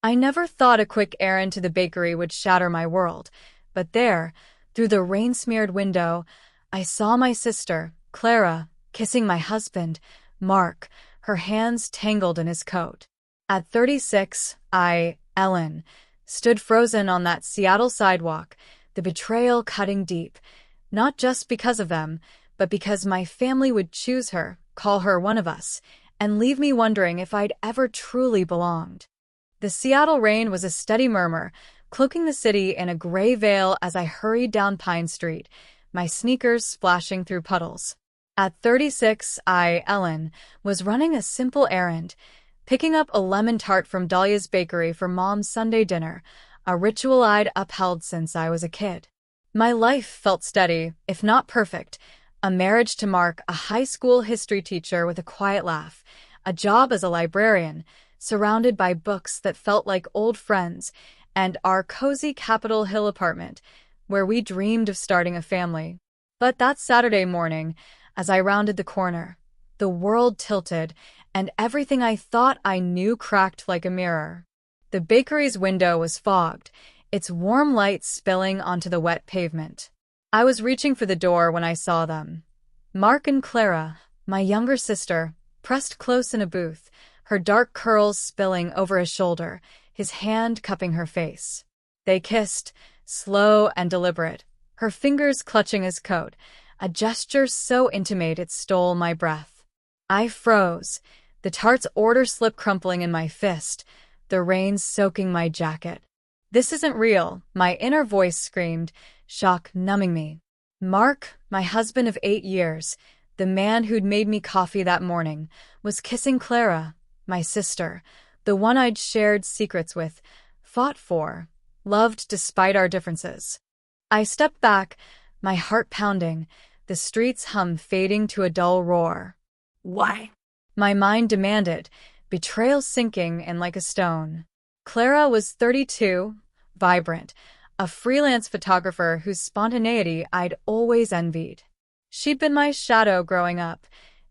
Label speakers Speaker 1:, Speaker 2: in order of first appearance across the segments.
Speaker 1: I never thought a quick errand to the bakery would shatter my world, but there, through the rain-smeared window, I saw my sister, Clara, kissing my husband, Mark, her hands tangled in his coat. At 36, Ellen, stood frozen on that Seattle sidewalk, the betrayal cutting deep, not just because of them, but because my family would choose her, call her one of us, and leave me wondering if I'd ever truly belonged. The Seattle rain was a steady murmur, cloaking the city in a gray veil as I hurried down Pine Street, my sneakers splashing through puddles. At 36, Ellen, was running a simple errand, picking up a lemon tart from Dahlia's bakery for Mom's Sunday dinner, a ritual I'd upheld since I was a kid. My life felt steady, if not perfect. A marriage to Mark, a high school history teacher with a quiet laugh, a job as a librarian, surrounded by books that felt like old friends, and our cozy Capitol Hill apartment, where we dreamed of starting a family. But that Saturday morning, as I rounded the corner, the world tilted, and everything I thought I knew cracked like a mirror. The bakery's window was fogged, its warm light spilling onto the wet pavement. I was reaching for the door when I saw them. Mark and Clara, my younger sister, pressed close in a booth, her dark curls spilling over his shoulder, his hand cupping her face. They kissed, slow and deliberate, her fingers clutching his coat, a gesture so intimate it stole my breath. I froze, the tart's order slip crumpling in my fist, the rain soaking my jacket. This isn't real, my inner voice screamed, shock numbing me. Mark, my husband of 8 years, the man who'd made me coffee that morning, was kissing Clara, my sister, the one I'd shared secrets with, fought for, loved despite our differences. I stepped back, my heart pounding, the street's hum fading to a dull roar. Why? My mind demanded, betrayal sinking in like a stone. Clara was 32, vibrant, a freelance photographer whose spontaneity I'd always envied. She'd been my shadow growing up,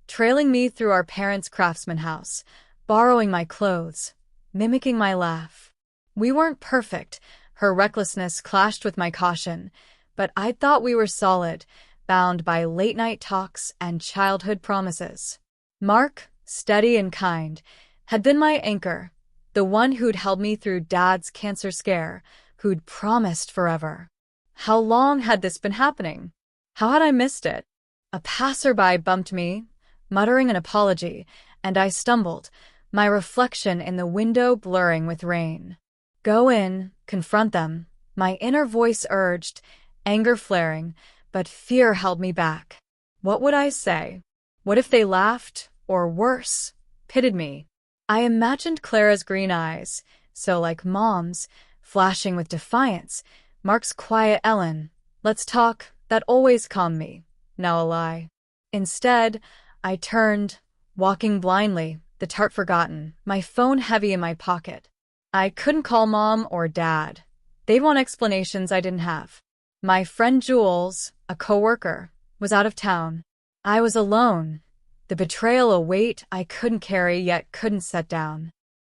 Speaker 1: trailing me through our parents' craftsman house, borrowing my clothes, mimicking my laugh. We weren't perfect, her recklessness clashed with my caution, but I thought we were solid, bound by late-night talks and childhood promises. Mark, steady and kind, had been my anchor, the one who'd held me through Dad's cancer scare, who'd promised forever. How long had this been happening? How had I missed it? A passerby bumped me, muttering an apology, and I stumbled, my reflection in the window blurring with rain. Go in, confront them, my inner voice urged, anger flaring, but fear held me back. What would I say? What if they laughed, or worse, pitied me? I imagined Clara's green eyes, so like Mom's, flashing with defiance, Mark's quiet Ellen, let's talk, that always calmed me, now a lie. Instead, I turned, walking blindly, the tart forgotten, my phone heavy in my pocket. I couldn't call Mom or Dad. They'd want explanations I didn't have. My friend Jules, a coworker, was out of town. I was alone, the betrayal a weight I couldn't carry yet couldn't set down.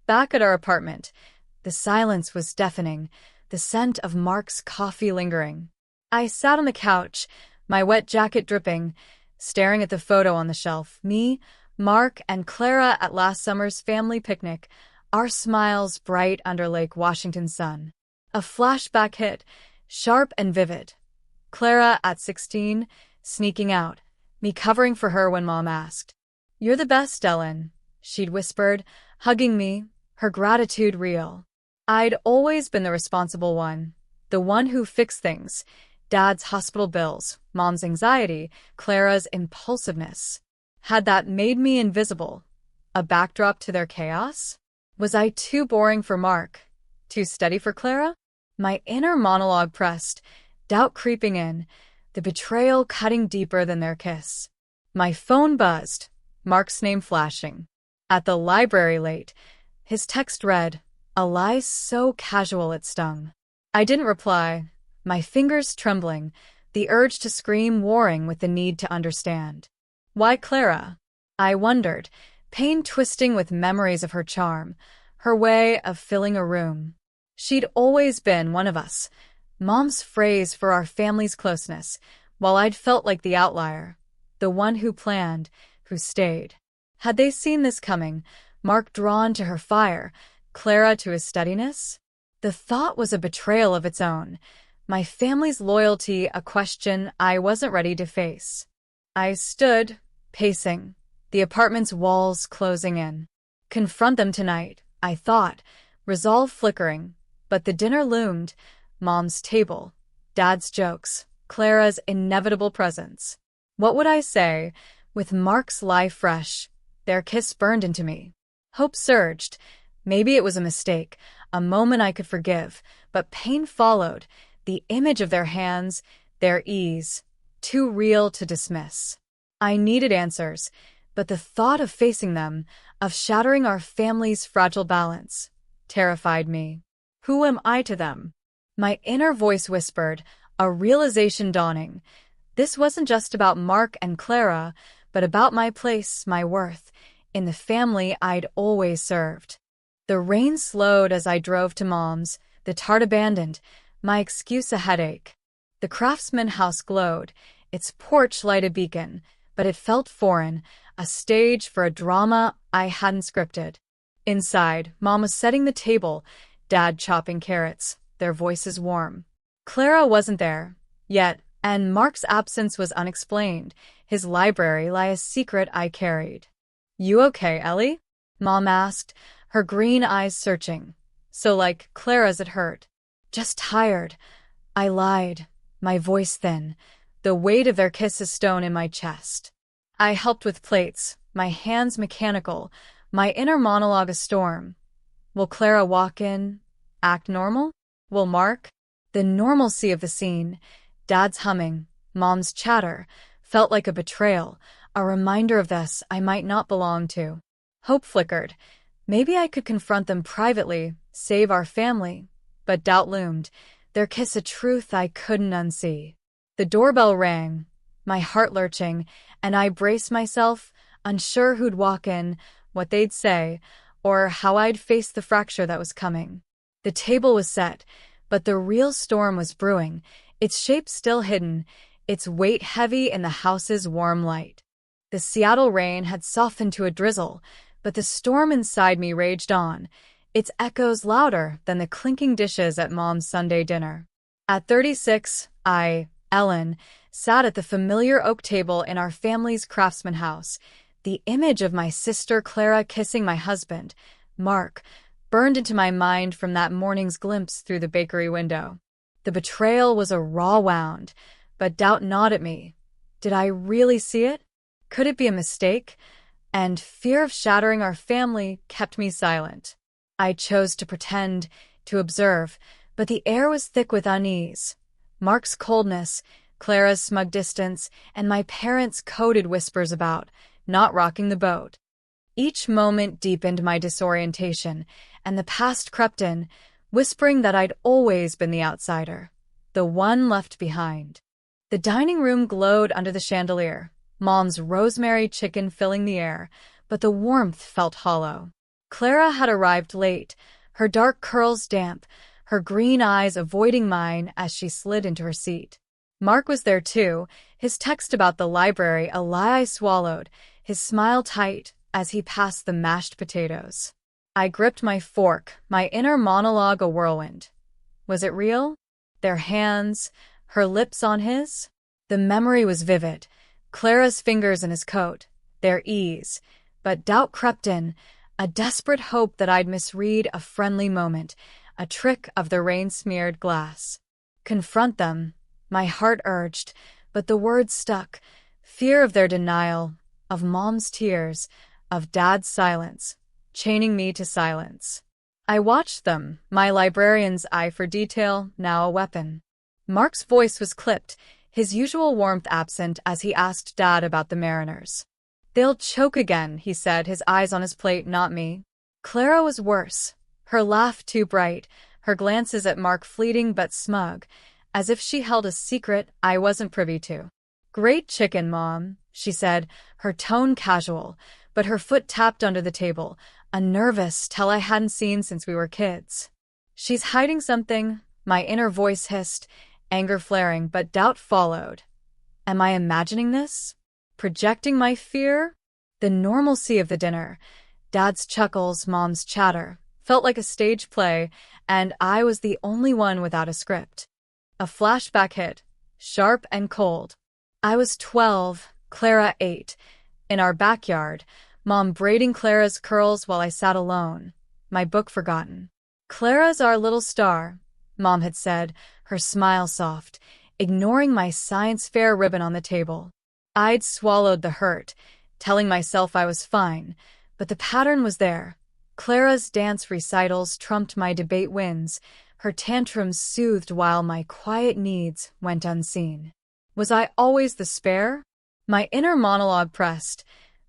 Speaker 1: Back at our apartment, the silence was deafening, the scent of Mark's coffee lingering. I sat on the couch, my wet jacket dripping, staring at the photo on the shelf, me, Mark, and Clara at last summer's family picnic, our smiles bright under Lake Washington's sun. A flashback hit, sharp and vivid. Clara at 16, sneaking out, me covering for her when Mom asked. "You're the best, Ellen," she'd whispered, hugging me, her gratitude real. I'd always been the responsible one, the one who fixed things. Dad's hospital bills, Mom's anxiety, Clara's impulsiveness. Had that made me invisible? A backdrop to their chaos? Was I too boring for Mark? Too steady for Clara? My inner monologue pressed, doubt creeping in, the betrayal cutting deeper than their kiss. My phone buzzed, Mark's name flashing. At the library late, his text read, a lie so casual it stung. I didn't reply, my fingers trembling, the urge to scream warring with the need to understand. Why Clara? I wondered, pain twisting with memories of her charm, her way of filling a room. She'd always been one of us, Mom's phrase for our family's closeness, while I'd felt like the outlier, the one who planned, who stayed. Had they seen this coming, Mark drawn to her fire, Clara to his steadiness? The thought was a betrayal of its own, my family's loyalty a question I wasn't ready to face. I stood, pacing, the apartment's walls closing in. Confront them tonight, I thought, resolve flickering, but the dinner loomed, Mom's table, Dad's jokes, Clara's inevitable presence. What would I say, with Mark's lie fresh, their kiss burned into me? Hope surged. Maybe it was a mistake, a moment I could forgive, but pain followed, the image of their hands, their ease, too real to dismiss. I needed answers, but the thought of facing them, of shattering our family's fragile balance, terrified me. Who am I to them? My inner voice whispered, a realization dawning. This wasn't just about Mark and Clara, but about my place, my worth, in the family I'd always served. The rain slowed as I drove to Mom's, the tart abandoned, my excuse a headache. The Craftsman house glowed, its porch light a beacon, but it felt foreign, a stage for a drama I hadn't scripted. Inside, Mom was setting the table, Dad chopping carrots, their voices warm. Clara wasn't there, yet, and Mark's absence was unexplained. His library lay a secret I carried. You okay, Ellie? Mom asked, her green eyes searching. So like Clara's it hurt. Just tired. I lied, my voice thin, the weight of their kiss a stone in my chest. I helped with plates, my hands mechanical, my inner monologue a storm. Will Clara walk in, act normal? Will Mark? The normalcy of the scene, Dad's humming, Mom's chatter, felt like a betrayal, a reminder of this I might not belong to. Hope flickered. Maybe I could confront them privately, save our family. But doubt loomed, their kiss a truth I couldn't unsee. The doorbell rang, my heart lurching, and I braced myself, unsure who'd walk in, what they'd say, or how I'd face the fracture that was coming. The table was set, but the real storm was brewing, its shape still hidden, its weight heavy in the house's warm light. The Seattle rain had softened to a drizzle, but the storm inside me raged on, its echoes louder than the clinking dishes at Mom's Sunday dinner. At 36, I, Ellen, sat at the familiar oak table in our family's Craftsman house. The image of my sister Clara kissing my husband, Mark, burned into my mind from that morning's glimpse through the bakery window. The betrayal was a raw wound, but doubt gnawed at me. Did I really see it? Could it be a mistake? And fear of shattering our family kept me silent. I chose to pretend, to observe, but the air was thick with unease. Mark's coldness, Clara's smug distance, and my parents' coded whispers about not rocking the boat. Each moment deepened my disorientation, and the past crept in, whispering that I'd always been the outsider, the one left behind. The dining room glowed under the chandelier, Mom's rosemary chicken filling the air, but the warmth felt hollow. Clara had arrived late, her dark curls damp, her green eyes avoiding mine as she slid into her seat. Mark was there too, his text about the library a lie I swallowed, his smile tight as he passed the mashed potatoes. I gripped my fork, my inner monologue a whirlwind. Was it real? Their hands, her lips on his? The memory was vivid, Clara's fingers in his coat, their ease, but doubt crept in, a desperate hope that I'd misread a friendly moment, a trick of the rain-smeared glass. Confront them, my heart urged, but the words stuck, fear of their denial, of Mom's tears, of Dad's silence, chaining me to silence. I watched them, my librarian's eye for detail, now a weapon. Mark's voice was clipped, his usual warmth absent as he asked Dad about the Mariners. They'll choke again, he said, his eyes on his plate, not me. Clara was worse, her laugh too bright, her glances at Mark fleeting but smug, as if she held a secret I wasn't privy to. Great chicken, Mom, she said, her tone casual, but her foot tapped under the table, a nervous tell I hadn't seen since we were kids. She's hiding something, my inner voice hissed, anger flaring, but doubt followed. Am I imagining this? Projecting my fear? The normalcy of the dinner, Dad's chuckles, Mom's chatter, felt like a stage play, and I was the only one without a script. A flashback hit, sharp and cold. I was 12, Clara 8. In our backyard, Mom braiding Clara's curls while I sat alone, my book forgotten. Clara's our little star, Mom had said, her smile soft, ignoring my science fair ribbon on the table. I'd swallowed the hurt, telling myself I was fine, but the pattern was there. Clara's dance recitals trumped my debate wins, her tantrums soothed while my quiet needs went unseen. Was I always the spare? My inner monologue pressed,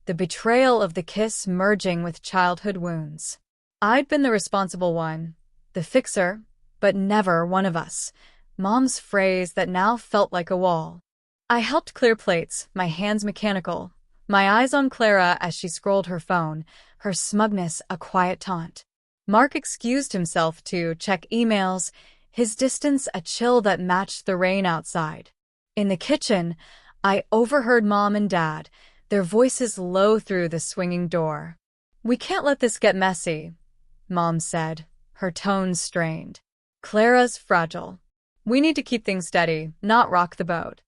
Speaker 1: the betrayal of the kiss merging with childhood wounds. I'd been the responsible one, the fixer, but never one of us. Mom's phrase that now felt like a wall. I helped clear plates, my hands mechanical, my eyes on Clara as she scrolled her phone, her smugness a quiet taunt. Mark excused himself to check emails, his distance a chill that matched the rain outside. In the kitchen, I overheard Mom and Dad, their voices low through the swinging door. We can't let this get messy, Mom said, her tone strained. Clara's fragile. We need to keep things steady, not rock the boat.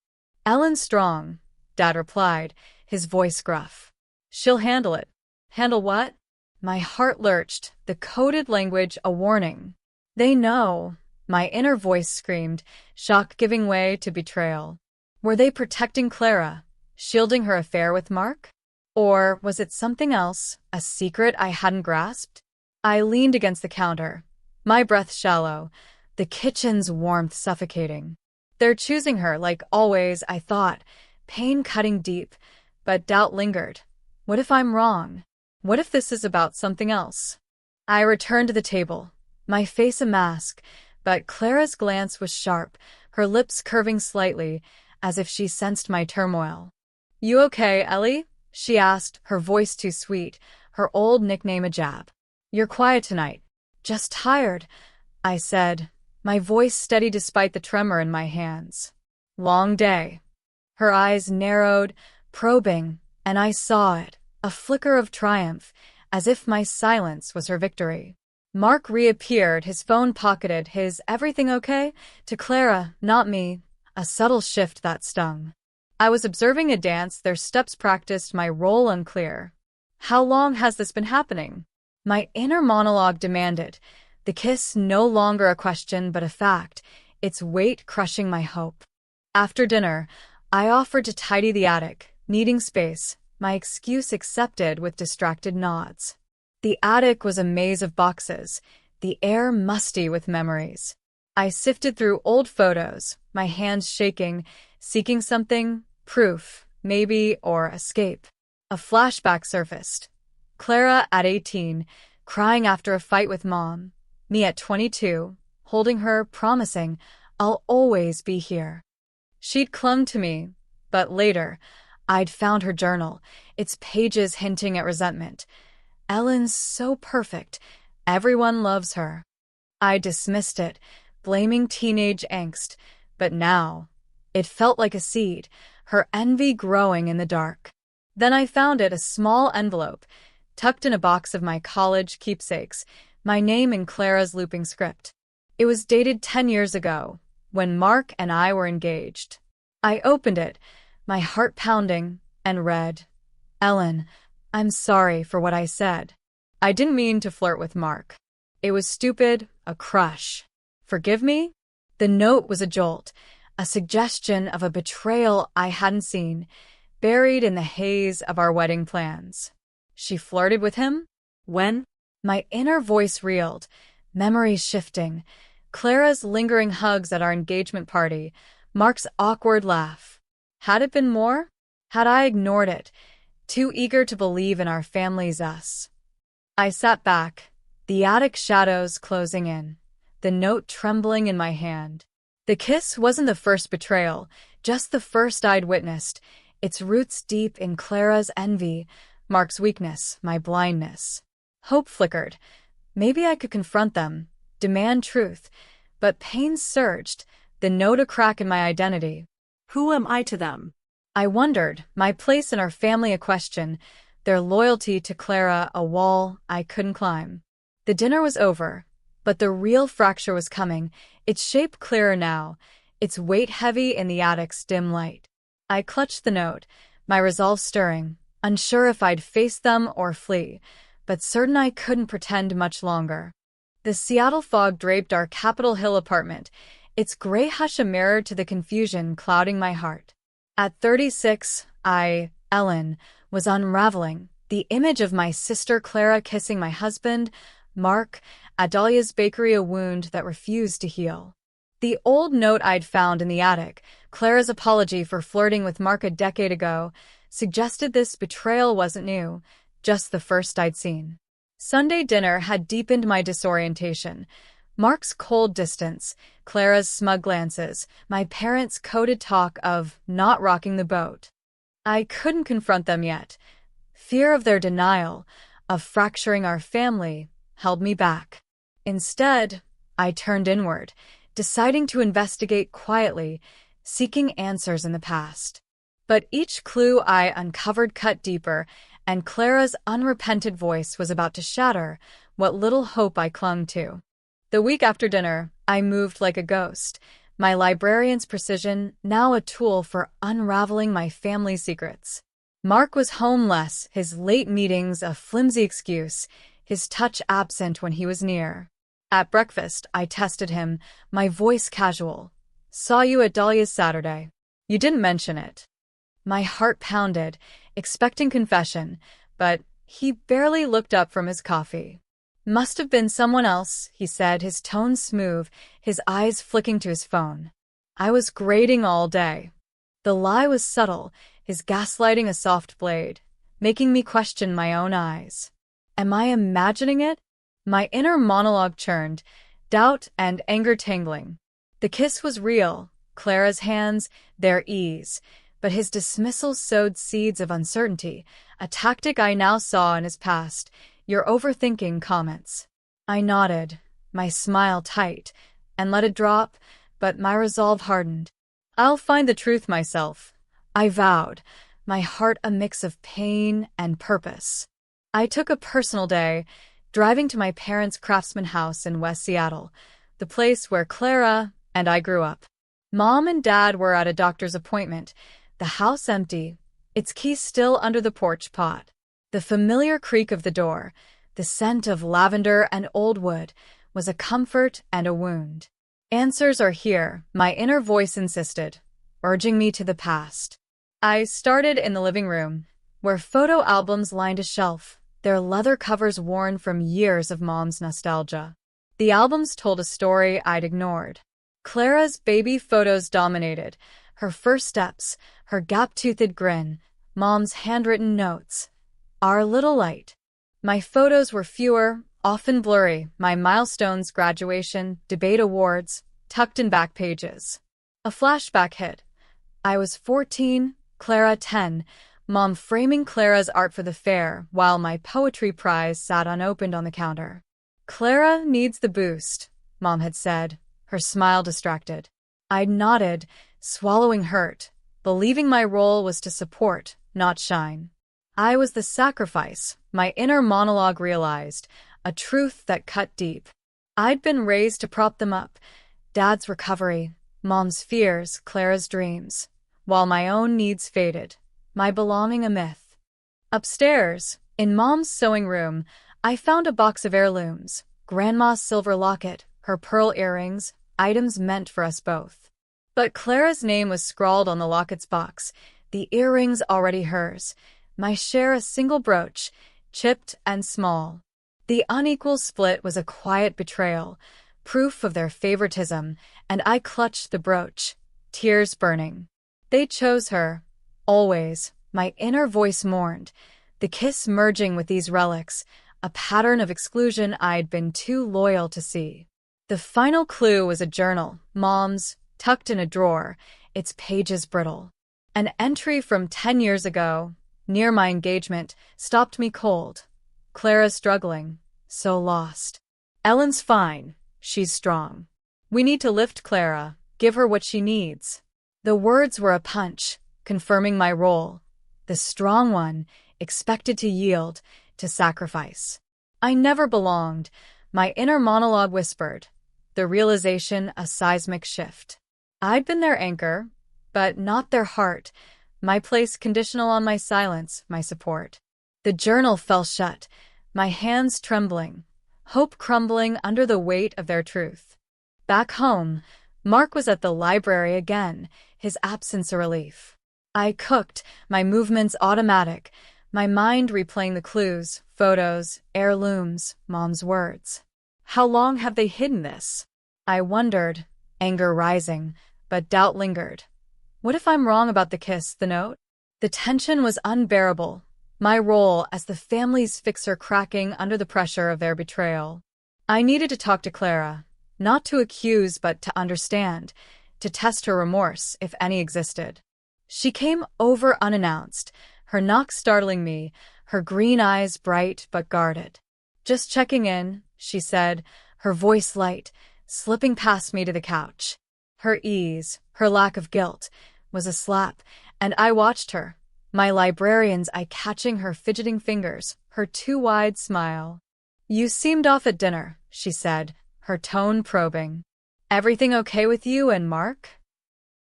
Speaker 1: Ellen's strong, Dad replied, his voice gruff. She'll handle it. Handle what? My heart lurched, the coded language a warning. They know, my inner voice screamed, shock giving way to betrayal. Were they protecting Clara, shielding her affair with Mark? Or was it something else, a secret I hadn't grasped? I leaned against the counter, my breath shallow, the kitchen's warmth suffocating. They're choosing her, like always, I thought, pain cutting deep, but doubt lingered. What if I'm wrong? What if this is about something else? I returned to the table, my face a mask, but Clara's glance was sharp, her lips curving slightly, as if she sensed my turmoil. You okay, Ellie? She asked, her voice too sweet, her old nickname a jab. You're quiet tonight. Just tired, I said, my voice steady despite the tremor in my hands. Long day. Her eyes narrowed, probing, and I saw it, a flicker of triumph, as if my silence was her victory. Mark reappeared, his phone pocketed, his everything okay? To Clara, not me, a subtle shift that stung. I was observing a dance, their steps practiced, my role unclear. How long has this been happening? My inner monologue demanded, the kiss no longer a question but a fact, its weight crushing my hope. After dinner, I offered to tidy the attic, needing space, my excuse accepted with distracted nods. The attic was a maze of boxes, the air musty with memories. I sifted through old photos, my hands shaking, seeking something, proof, maybe, or escape. A flashback surfaced. Clara at 18, crying after a fight with Mom. Me at 22, holding her, promising, I'll always be here. She'd clung to me, but later, I'd found her journal, its pages hinting at resentment. Ellen's so perfect, everyone loves her. I dismissed it, blaming teenage angst, but now, it felt like a seed, her envy growing in the dark. Then I found it, a small envelope, tucked in a box of my college keepsakes, my name in Clara's looping script. It was dated 10 years ago, when Mark and I were engaged. I opened it, my heart pounding, and read, Ellen, I'm sorry for what I said. I didn't mean to flirt with Mark. It was stupid, a crush. Forgive me? The note was a jolt, a suggestion of a betrayal I hadn't seen, buried in the haze of our wedding plans. She flirted with him? When? My inner voice reeled, memories shifting. Clara's lingering hugs at our engagement party, Mark's awkward laugh. Had it been more? Had I ignored it, too eager to believe in our family's us? I sat back, the attic shadows closing in, the note trembling in my hand. The kiss wasn't the first betrayal, just the first I'd witnessed, its roots deep in Clara's envy, Mark's weakness, my blindness. Hope flickered. Maybe I could confront them, demand truth, but pain surged, the note a crack in my identity.
Speaker 2: Who am I to them?
Speaker 1: I wondered, my place in our family a question, their loyalty to Clara a wall I couldn't climb. The dinner was over, but the real fracture was coming, its shape clearer now, its weight heavy in the attic's dim light. I clutched the note, my resolve stirring, unsure if I'd face them or flee, but certain I couldn't pretend much longer. The Seattle fog draped our Capitol Hill apartment, its gray hush a mirror to the confusion clouding my heart. At 36, Ellen, was unraveling, the image of my sister Clara kissing my husband, Mark, at Dahlia's bakery, a wound that refused to heal. The old note I'd found in the attic, Clara's apology for flirting with Mark a decade ago, suggested this betrayal wasn't new, just the first I'd seen. Sunday dinner had deepened my disorientation. Mark's cold distance, Clara's smug glances, my parents' coded talk of not rocking the boat. I couldn't confront them yet. Fear of their denial, of fracturing our family, held me back. Instead, I turned inward, deciding to investigate quietly, seeking answers in the past. But each clue I uncovered cut deeper, and Clara's unrepentant voice was about to shatter what little hope I clung to. The week after dinner, I moved like a ghost, my librarian's precision now a tool for unraveling my family's secrets. Mark was home less, his late meetings a flimsy excuse, his touch absent when he was near. At breakfast, I tested him, my voice casual. Saw you at Dahlia's Saturday. You didn't mention it. My heart pounded, expecting confession, but he barely looked up from his coffee. Must have been someone else, he said, his tone smooth, his eyes flicking to his phone. I was grading all day. The lie was subtle, his gaslighting a soft blade, making me question my own eyes. Am I imagining it? My inner monologue churned, doubt and anger tangling. The kiss was real, Clara's hands, their ease, but his dismissal sowed seeds of uncertainty, a tactic I now saw in his past. You're overthinking comments. I nodded, my smile tight, and let it drop, but my resolve hardened. I'll find the truth myself, I vowed, my heart a mix of pain and purpose. I took a personal day, driving to my parents' craftsman house in West Seattle, the place where Clara and I grew up. Mom and Dad were at a doctor's appointment, the house empty, its keys still under the porch pot. The familiar creak of the door, the scent of lavender and old wood, was a comfort and a wound. Answers are here, my inner voice insisted, urging me to the past. I started in the living room, where photo albums lined a shelf, their leather covers worn from years of Mom's nostalgia. The albums told a story I'd ignored. Clara's baby photos dominated, her first steps, her gap-toothed grin, Mom's handwritten notes. Our little light. My photos were fewer, often blurry, my milestones, graduation, debate awards, tucked in back pages. A flashback hit. I was 14, Clara 10, Mom framing Clara's art for the fair, while my poetry prize sat unopened on the counter. Clara needs the boost, Mom had said, her smile distracted. I nodded, swallowing hurt, believing my role was to support, not shine. I was the sacrifice, my inner monologue realized, a truth that cut deep. I'd been raised to prop them up, Dad's recovery, Mom's fears, Clara's dreams, while my own needs faded, my belonging a myth. Upstairs, in Mom's sewing room, I found a box of heirlooms, Grandma's silver locket, her pearl earrings, items meant for us both. But Clara's name was scrawled on the locket's box, the earrings already hers, my share a single brooch, chipped and small. The unequal split was a quiet betrayal, proof of their favoritism, and I clutched the brooch, tears burning. They chose her, always, my inner voice mourned, the kiss merging with these relics, a pattern of exclusion I'd been too loyal to see. The final clue was a journal, Mom's, tucked in a drawer, its pages brittle. An entry from 10 years ago, near my engagement, stopped me cold. Clara's struggling, so lost. Ellen's fine, she's strong. We need to lift Clara, give her what she needs. The words were a punch, confirming my role. The strong one, expected to yield, to sacrifice. I never belonged, my inner monologue whispered, the realization a seismic shift. I'd been their anchor, but not their heart, my place conditional on my silence, my support. The journal fell shut, my hands trembling, hope crumbling under the weight of their truth. Back home, Mark was at the library again, his absence a relief. I cooked, my movements automatic, my mind replaying the clues, photos, heirlooms, Mom's words. How long have they hidden this? I wondered, anger rising, but doubt lingered. What if I'm wrong about the kiss, the note? The tension was unbearable, my role as the family's fixer cracking under the pressure of their betrayal. I needed to talk to Clara, not to accuse but to understand, to test her remorse, if any existed. She came over unannounced, her knock startling me, her green eyes bright but guarded. Just checking in, she said, her voice light, slipping past me to the couch. Her ease, her lack of guilt, was a slap, and I watched her, my librarian's eye catching her fidgeting fingers, her too wide smile. You seemed off at dinner, she said, her tone probing. Everything okay with you and Mark?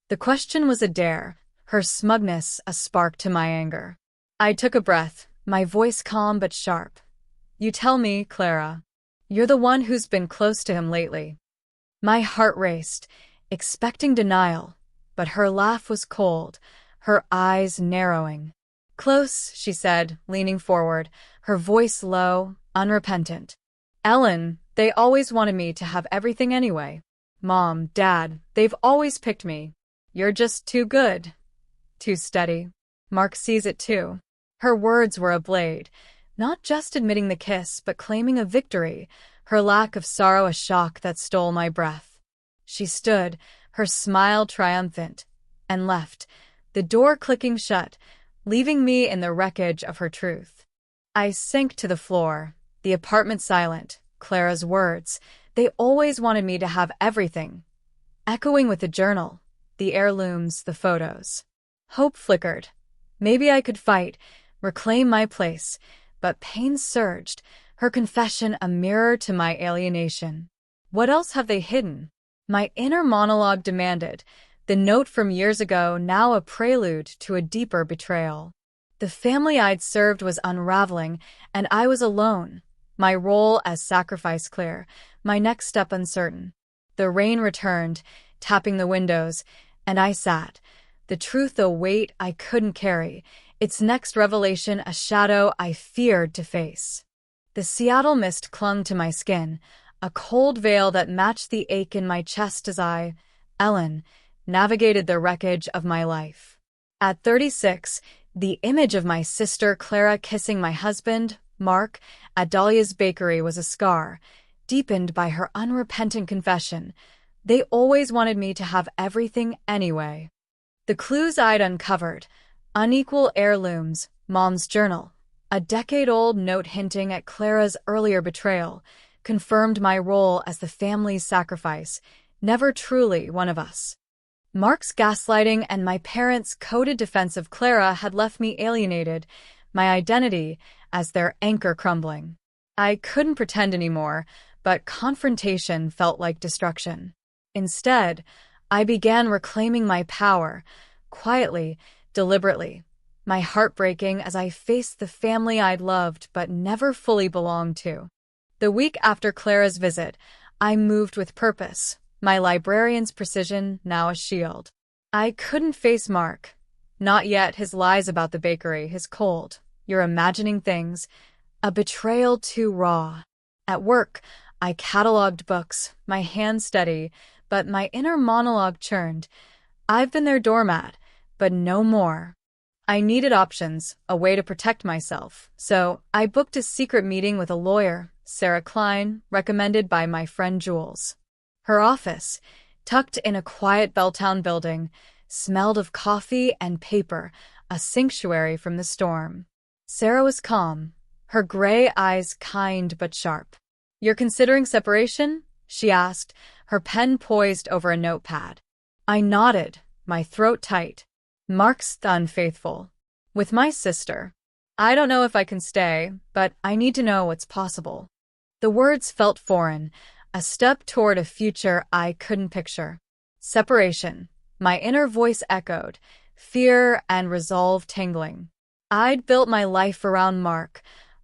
Speaker 1: The question was a dare, her smugness a spark to my anger. I took a breath, my voice calm but sharp. You tell me, Clara. You're the one who's been close to him lately. My heart raced, expecting denial, but her laugh was cold, her eyes narrowing. Close, she said, leaning forward, her voice low, unrepentant. Ellen, they always wanted me to have everything anyway. Mom, Dad, they've always picked me. You're just too good. Too steady. Mark sees it too. Her words were a blade, not just admitting the kiss, but claiming a victory, her lack of sorrow a shock that stole my breath. She stood, her smile triumphant, and left, the door clicking shut, leaving me in the wreckage of her truth. I sank to the floor, the apartment silent, Clara's words, they always wanted me to have everything, echoing with the journal, the heirlooms, the photos. Hope flickered. Maybe I could fight, reclaim my place, but pain surged, her confession a mirror to my alienation. What else have they hidden? My inner monologue demanded, the note from years ago now a prelude to a deeper betrayal. The family I'd served was unraveling, and I was alone, my role as sacrifice clear, my next step uncertain. The rain returned, tapping the windows, and I sat, the truth a weight I couldn't carry, its next revelation a shadow I feared to face. The Seattle mist clung to my skin, a cold veil that matched the ache in my chest as I, Ellen, navigated the wreckage of my life. At 36, the image of my sister Clara kissing my husband, Mark, at Dahlia's bakery was a scar, deepened by her unrepentant confession. They always wanted me to have everything anyway. The clues I'd uncovered, unequal heirlooms, Mom's journal, a decade-old note hinting at Clara's earlier betrayal, confirmed my role as the family's sacrifice, never truly one of us. Mark's gaslighting and my parents' coded defense of Clara had left me alienated, my identity as their anchor crumbling. I couldn't pretend anymore, but confrontation felt like destruction. Instead, I began reclaiming my power, quietly, deliberately, my heart breaking as I faced the family I'd loved but never fully belonged to. The week after Clara's visit, I moved with purpose, my librarian's precision now a shield. I couldn't face Mark. Not yet his lies about the bakery, his cold, "You're imagining things," a betrayal too raw. At work, I cataloged books, my hand steady, but my inner monologue churned. I've been their doormat, but no more. I needed options, a way to protect myself, so I booked a secret meeting with a lawyer, Sarah Klein, recommended by my friend Jules. Her office, tucked in a quiet Belltown building, smelled of coffee and paper, a sanctuary from the storm. Sarah was calm, her gray eyes kind but sharp. "You're considering separation?" she asked, her pen poised over a notepad. I nodded, my throat tight. "Mark's unfaithful. With my sister. I don't know if I can stay, but I need to know what's possible." The words felt foreign, a step toward a future I couldn't picture. Separation. My inner voice echoed, fear and resolve tingling. I'd built my life around Mark,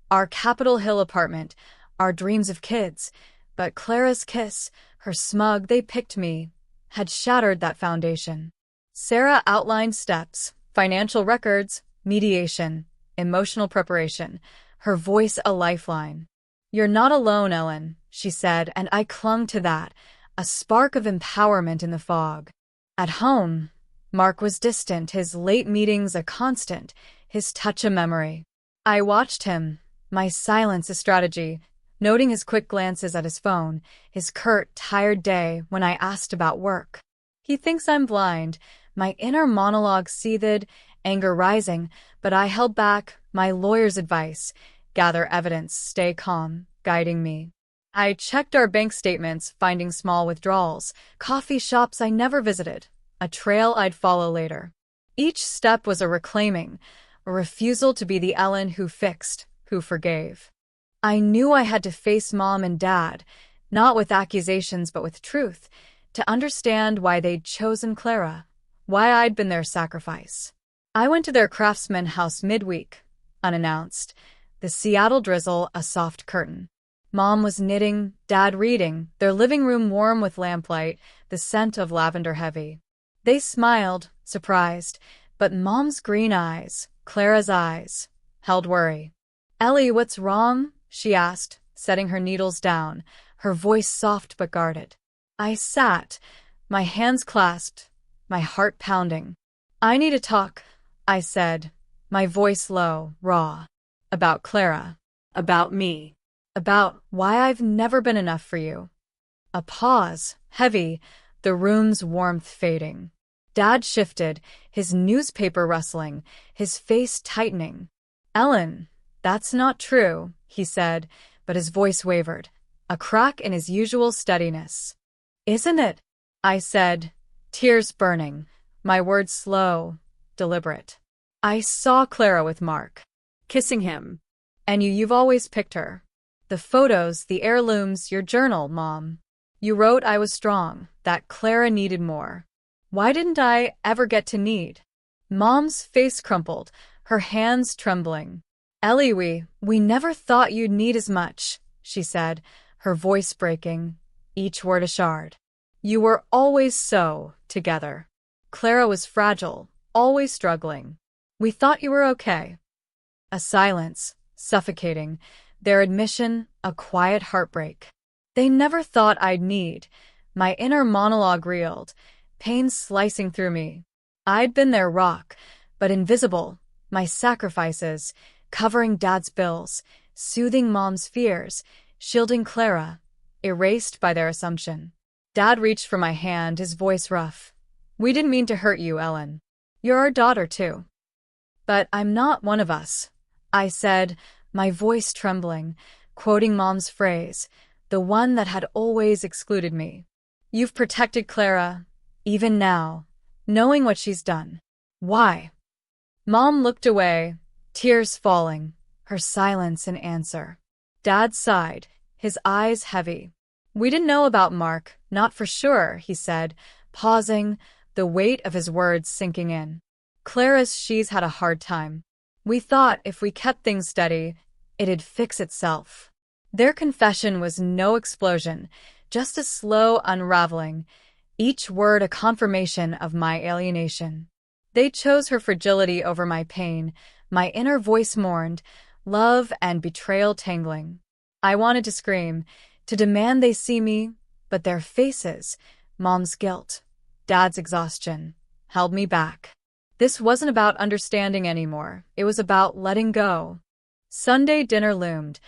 Speaker 1: our Capitol Hill apartment, our dreams of kids, but Clara's kiss, her smug "they picked me," had shattered that foundation. Sarah outlined steps, financial records, mediation, emotional preparation, her voice a lifeline. "You're not alone, Ellen," she said, and I clung to that, a spark of empowerment in the fog. At home, Mark was distant, his late meetings a constant, his touch a memory. I watched him, my silence a strategy, noting his quick glances at his phone, his curt, tired day when I asked about work. He thinks I'm blind. My inner monologue seethed, anger rising, but I held back, my lawyer's advice, gather evidence, stay calm, guiding me. I checked our bank statements, finding small withdrawals, coffee shops I never visited, a trail I'd follow later. Each step was a reclaiming, a refusal to be the Ellen who fixed, who forgave. I knew I had to face Mom and Dad, not with accusations but with truth, to understand why they'd chosen Clara, why I'd been their sacrifice. I went to their Craftsman house midweek, unannounced, the Seattle drizzle a soft curtain. Mom was knitting, Dad reading, their living room warm with lamplight, the scent of lavender heavy. They smiled, surprised, but Mom's green eyes, Clara's eyes, held worry. "Ellie, what's wrong?" she asked, setting her needles down, her voice soft but guarded. I sat, my hands clasped, my heart pounding. "I need to talk," I said, my voice low, raw. "About Clara."
Speaker 2: About me.
Speaker 1: "About why I've never been enough for you." A pause, heavy, the room's warmth fading. Dad shifted, his newspaper rustling, his face tightening. "Ellen, that's not true," he said, but his voice wavered, a crack in his usual steadiness. "Isn't it?" I said, tears burning, my words slow, deliberate. "I saw Clara with Mark."
Speaker 2: Kissing him.
Speaker 1: "And you've always picked her. The photos, the heirlooms, your journal, Mom. You wrote I was strong, that Clara needed more. Why didn't I ever get to need?" Mom's face crumpled, her hands trembling. "Ellie, we never thought you'd need as much," she said, her voice breaking, each word a shard. "You were always so together. Clara was fragile, always struggling. We thought you were okay." A silence, suffocating, their admission a quiet heartbreak. They never thought I'd need. My inner monologue reeled, pain slicing through me. I'd been their rock, but invisible, my sacrifices, covering Dad's bills, soothing Mom's fears, shielding Clara, erased by their assumption. Dad reached for my hand, his voice rough. "We didn't mean to hurt you, Ellen. You're our daughter, too." "But I'm not one of us," I said, my voice trembling, quoting Mom's phrase, the one that had always excluded me. "You've protected Clara, even now, knowing what she's done. Why?" Mom looked away, tears falling, her silence an answer. Dad sighed, his eyes heavy. "We didn't know about Mark, not for sure," he said, pausing, the weight of his words sinking in. "She's had a hard time. We thought if we kept things steady, it'd fix itself." Their confession was no explosion, just a slow unraveling, each word a confirmation of my alienation. They chose her fragility over my pain, my inner voice mourned, love and betrayal tangling. I wanted to scream, to demand they see me, but their faces, Mom's guilt, Dad's exhaustion, held me back. This wasn't about understanding anymore, it was about letting go. Sunday dinner loomed,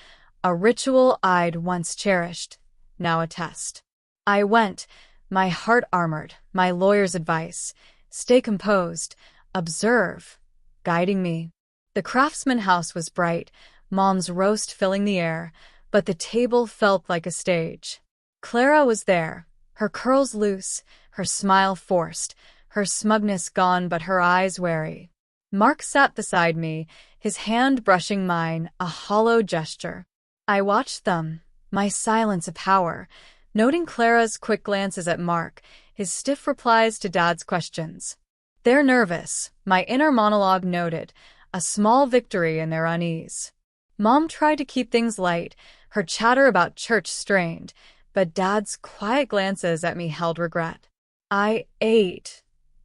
Speaker 1: a ritual I'd once cherished, now a test. I went, my heart armored, my lawyer's advice, stay composed, observe, guiding me. The Craftsman house was bright, Mom's roast filling the air, but the table felt like a stage. Clara was there, her curls loose, her smile forced, her smugness gone but her eyes wary. Mark sat beside me, his hand brushing mine, a hollow gesture. I watched them, my silence a power, noting Clara's quick glances at Mark, his stiff replies to Dad's questions. They're nervous, my inner monologue noted, a small victory in their unease. Mom tried to keep things light, her chatter about church strained, but Dad's quiet glances at me held regret. I ate.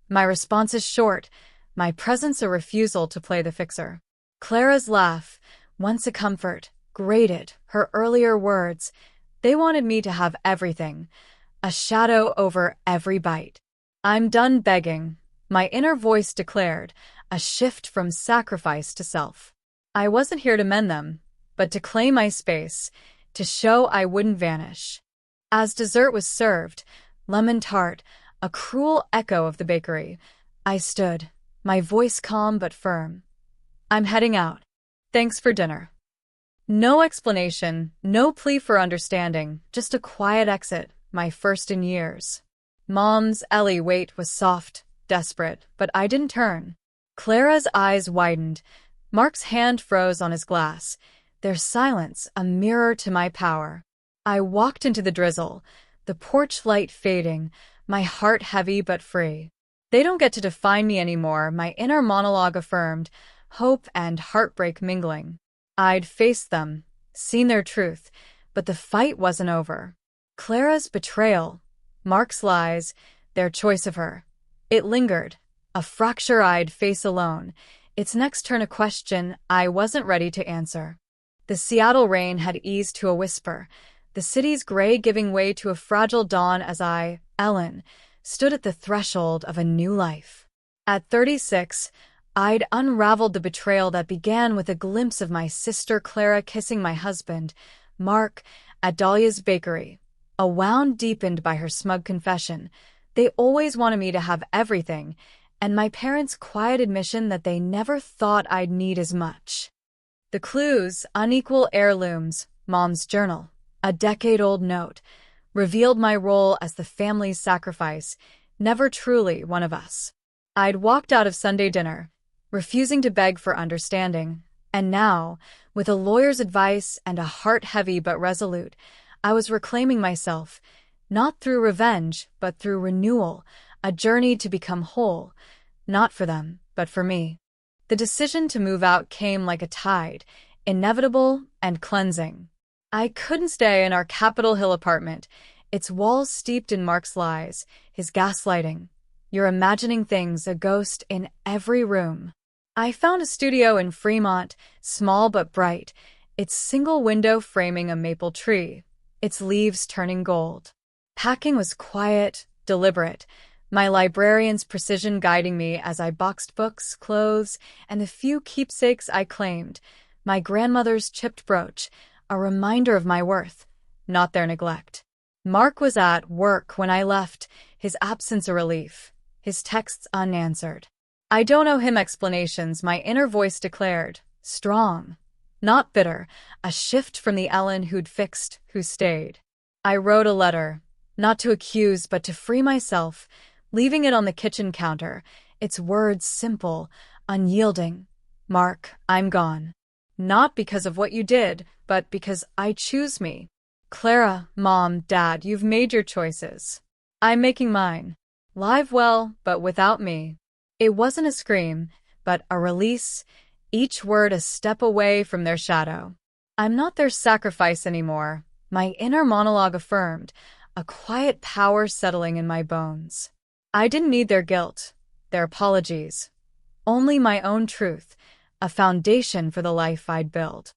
Speaker 1: My response is short, my presence a refusal to play the fixer. Clara's laugh, once a comfort, grated, her earlier words. They wanted me to have everything, a shadow over every bite. I'm done begging, my inner voice declared, a shift from sacrifice to self. I wasn't here to mend them, but to claim my space, to show I wouldn't vanish. As dessert was served, lemon tart, a cruel echo of the bakery, I stood, my voice calm but firm. I'm heading out. Thanks for dinner. No explanation, no plea for understanding, just a quiet exit, my first in years. Mom's Ellie wait was soft, desperate, but I didn't turn. Clara's eyes widened. Mark's hand froze on his glass, their silence a mirror to my power. I walked into the drizzle, the porch light fading, my heart heavy but free. They don't get to define me anymore, my inner monologue affirmed, hope and heartbreak mingling. I'd faced them, seen their truth, but the fight wasn't over. Clara's betrayal, Mark's lies, their choice of her. It lingered, a fracture I'd face alone, its next turn a question I wasn't ready to answer. The Seattle rain had eased to a whisper, the city's gray giving way to a fragile dawn as I, Ellen, stood at the threshold of a new life. At 36, I'd unraveled the betrayal that began with a glimpse of my sister Clara kissing my husband, Mark, at Dahlia's bakery. A wound deepened by her smug confession. They always wanted me to have everything, and my parents' quiet admission that they never thought I'd need as much. The clues, unequal heirlooms, Mom's journal, a decade-old note, revealed my role as the family's sacrifice, never truly one of us. I'd walked out of Sunday dinner, refusing to beg for understanding, and now, with a lawyer's advice and a heart heavy but resolute, I was reclaiming myself, not through revenge, but through renewal, a journey to become whole, not for them, but for me. The decision to move out came like a tide, inevitable and cleansing. I couldn't stay in our Capitol Hill apartment, its walls steeped in Mark's lies, his gaslighting. You're imagining things, a ghost in every room. I found a studio in Fremont, small but bright, its single window framing a maple tree, its leaves turning gold. Packing was quiet, deliberate, my librarian's precision guiding me as I boxed books, clothes, and the few keepsakes I claimed, my grandmother's chipped brooch, a reminder of my worth, not their neglect. Mark was at work when I left, his absence a relief, his texts unanswered. I don't owe him explanations, my inner voice declared, strong, not bitter, a shift from the Ellen who'd fixed, who stayed. I wrote a letter, not to accuse but to free myself, leaving it on the kitchen counter, its words simple, unyielding. Mark, I'm gone. Not because of what you did, but because I choose me. Clara, Mom, Dad, you've made your choices. I'm making mine. Live well, but without me. It wasn't a scream, but a release, each word a step away from their shadow. I'm not their sacrifice anymore, my inner monologue affirmed, a quiet power settling in my bones. I didn't need their guilt, their apologies. Only my own truth, a foundation for the life I'd build.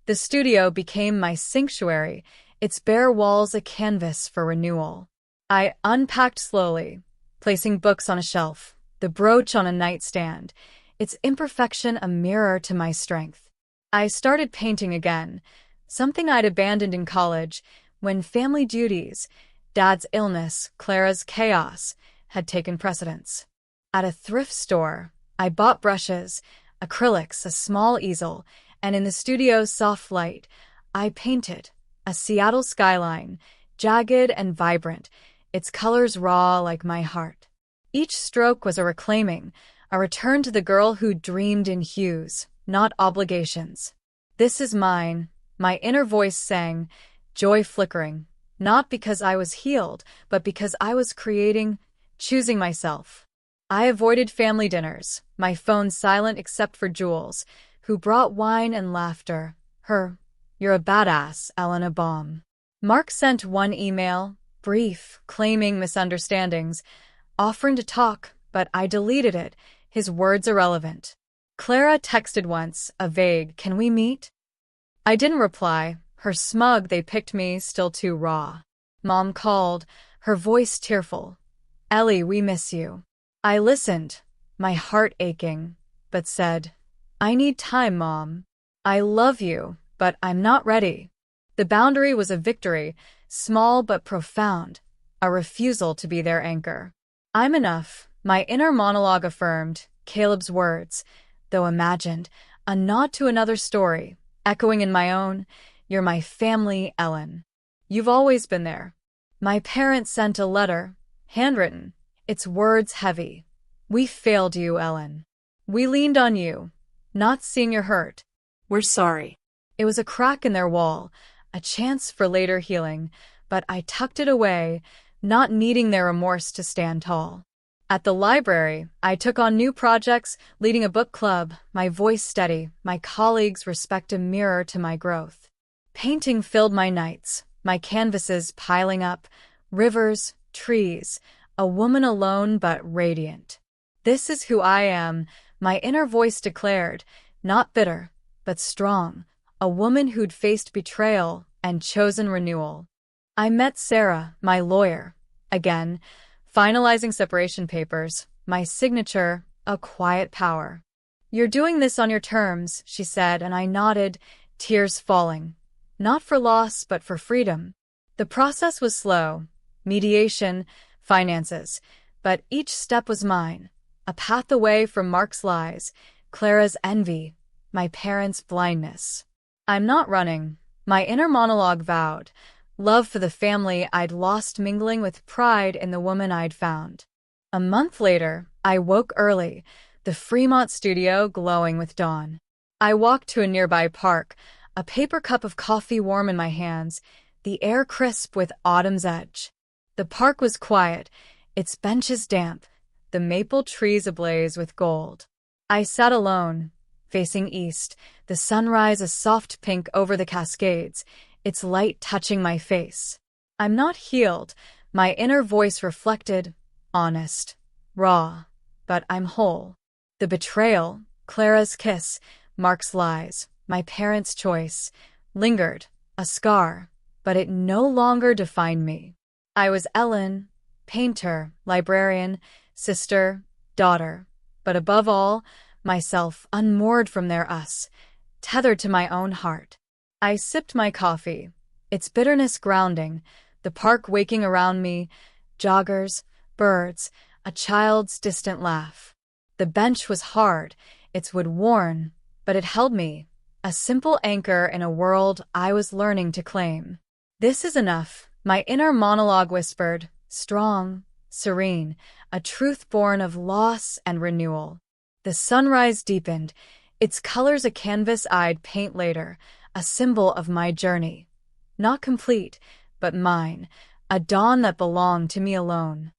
Speaker 1: The studio became my sanctuary, its bare walls a canvas for renewal. I unpacked slowly, placing books on a shelf, the brooch on a nightstand, its imperfection a mirror to my strength. I started painting again, something I'd abandoned in college, when family duties, Dad's illness, Clara's chaos, had taken precedence. At a thrift store, I bought brushes, acrylics, a small easel, And in the studio's soft light, I painted a Seattle skyline, jagged and vibrant, its colors raw like my heart. Each stroke was a reclaiming, a return to the girl who dreamed in hues, not obligations. This is mine, my inner voice sang, joy flickering, not because I was healed, but because I was creating, choosing myself. I avoided family dinners, my phone silent except for Jules, who brought wine and laughter. You're a badass, Elena Baum. Mark sent one email, brief, claiming misunderstandings, offering to talk, but I deleted it, his words irrelevant. Clara texted once, a vague, "Can we meet?" I didn't reply, her smug "they picked me" still too raw. Mom called, her voice tearful. "Ellie, we miss you." I listened, my heart aching, but said, "I need time, Mom. I love you, but I'm not ready." The boundary was a victory, small but profound, a refusal to be their anchor. "I'm enough," my inner monologue affirmed, Caleb's words, though imagined, a nod to another story, echoing in my own, "You're my family, Ellen. You've always been there." My parents sent a letter, handwritten, its words heavy. "We failed you, Ellen. We leaned on you, not seeing your hurt.
Speaker 2: We're sorry."
Speaker 1: It was a crack in their wall, a chance for later healing, but I tucked it away, not needing their remorse to stand tall. At the library, I took on new projects, leading a book club, my voice steady, my colleagues' respect a mirror to my growth. Painting filled my nights, my canvases piling up, rivers, trees, a woman alone but radiant. "This is who I am," my inner voice declared, not bitter, but strong, a woman who'd faced betrayal and chosen renewal. I met Sarah, my lawyer, again, finalizing separation papers, my signature, a quiet power. "You're doing this on your terms," she said, and I nodded, tears falling. Not for loss, but for freedom. The process was slow, mediation, finances, but each step was mine, a path away from Mark's lies, Clara's envy, my parents' blindness. "I'm not running," my inner monologue vowed, love for the family I'd lost mingling with pride in the woman I'd found. A month later, I woke early, the Fremont studio glowing with dawn. I walked to a nearby park, a paper cup of coffee warm in my hands, the air crisp with autumn's edge. The park was quiet, its benches damp, the maple trees ablaze with gold. I sat alone, facing east, the sunrise a soft pink over the Cascades, its light touching my face. "I'm not healed," my inner voice reflected, honest, raw, but I'm whole. The betrayal, Clara's kiss, Mark's lies, my parents' choice, lingered, a scar, but it no longer defined me. I was Ellen, painter, librarian, sister, daughter, but above all, myself unmoored from their us, tethered to my own heart. I sipped my coffee, its bitterness grounding, the park waking around me, joggers, birds, a child's distant laugh. The bench was hard, its wood worn, but it held me, a simple anchor in a world I was learning to claim. "This is enough," my inner monologue whispered, strong, serene, a truth born of loss and renewal. The sunrise deepened, its colors a canvas I'd paint later, a symbol of my journey. Not complete, but mine, a dawn that belonged to me alone.